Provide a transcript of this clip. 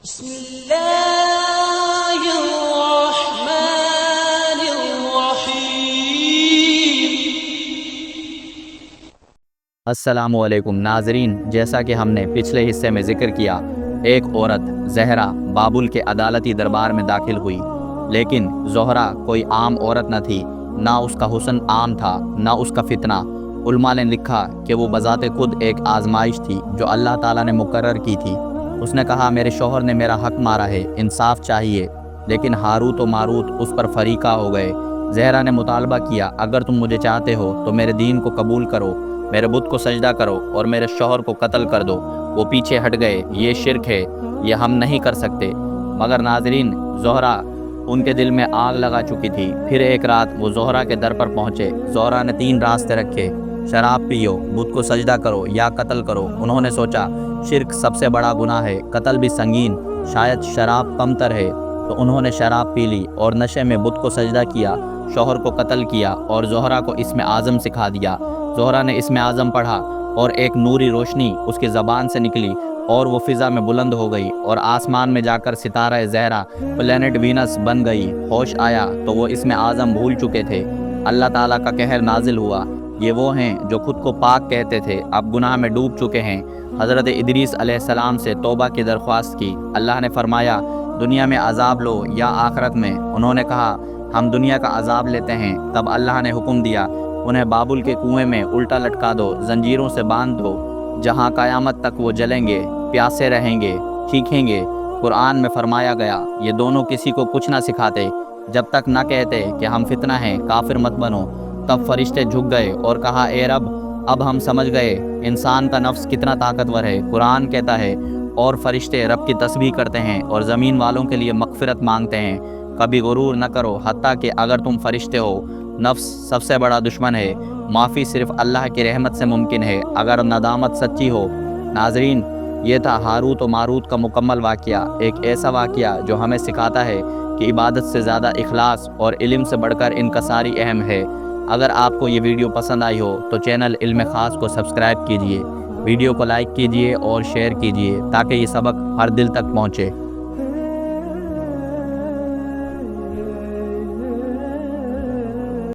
بسم اللہ الرحمن الرحیم۔ السلام علیکم ناظرین، جیسا کہ ہم نے پچھلے حصے میں ذکر کیا، ایک عورت زہرا بابل کے عدالتی دربار میں داخل ہوئی، لیکن زہرا کوئی عام عورت نہ تھی، نہ اس کا حسن عام تھا، نہ اس کا فتنہ۔ علماء نے لکھا کہ وہ بذات خود ایک آزمائش تھی جو اللہ تعالیٰ نے مقرر کی تھی۔ اس نے کہا، میرے شوہر نے میرا حق مارا ہے، انصاف چاہیے، لیکن ہاروت و ماروت اس پر فریقہ ہو گئے۔ زہرا نے مطالبہ کیا، اگر تم مجھے چاہتے ہو تو میرے دین کو قبول کرو، میرے بت کو سجدہ کرو اور میرے شوہر کو قتل کر دو۔ وہ پیچھے ہٹ گئے، یہ شرک ہے، یہ ہم نہیں کر سکتے۔ مگر ناظرین، زہرا ان کے دل میں آگ لگا چکی تھی۔ پھر ایک رات وہ زہرا کے در پر پہنچے۔ زہرا نے 3 راستے رکھے، شراب پیو، بت کو سجدہ کرو یا قتل کرو۔ انہوں نے سوچا شرک سب سے بڑا گناہ ہے، قتل بھی سنگین، شاید شراب کم تر ہے۔ تو انہوں نے شراب پی لی اور نشے میں بت کو سجدہ کیا، شوہر کو قتل کیا اور زہرا کو اسم اعظم سکھا دیا۔ زہرا نے اسم اعظم پڑھا اور ایک نوری روشنی اس کی زبان سے نکلی اور وہ فضا میں بلند ہو گئی اور آسمان میں جا کر ستارہ زہرا پلینٹ وینس بن گئی۔ ہوش آیا تو وہ اسم اعظم بھول چکے تھے۔ اللہ تعالیٰ کا قہر نازل ہوا۔ یہ وہ ہیں جو خود کو پاک کہتے تھے، اب گناہ میں ڈوب چکے ہیں۔ حضرت ادریس علیہ السلام سے توبہ کی درخواست کی۔ اللہ نے فرمایا، دنیا میں عذاب لو یا آخرت میں؟ انہوں نے کہا، ہم دنیا کا عذاب لیتے ہیں۔ تب اللہ نے حکم دیا، انہیں بابل کے کنویں میں الٹا لٹکا دو، زنجیروں سے باندھ دو، جہاں قیامت تک وہ جلیں گے، پیاسے رہیں گے، چیخیں گے۔ قرآن میں فرمایا گیا، یہ دونوں کسی کو کچھ نہ سکھاتے جب تک نہ کہتے کہ ہم فتنہ ہیں، کافر مت بنو۔ تب فرشتے جھک گئے اور کہا، اے رب، اب ہم سمجھ گئے انسان کا نفس کتنا طاقتور ہے۔ قرآن کہتا ہے، اور فرشتے رب کی تسبیح کرتے ہیں اور زمین والوں کے لیے مغفرت مانگتے ہیں۔ کبھی غرور نہ کرو، حتیٰ کہ اگر تم فرشتے ہو۔ نفس سب سے بڑا دشمن ہے، معافی صرف اللہ کی رحمت سے ممکن ہے اگر ندامت سچی ہو۔ ناظرین، یہ تھا ہاروت و ماروت کا مکمل واقعہ، ایک ایسا واقعہ جو ہمیں سکھاتا ہے کہ عبادت سے زیادہ اخلاص اور علم سے بڑھ کر انکساری اہم ہے۔ اگر آپ کو یہ ویڈیو پسند آئی ہو تو چینل علم خاص کو سبسکرائب کیجئے، ویڈیو کو لائک کیجئے اور شیئر کیجئے تاکہ یہ سبق ہر دل تک پہنچے۔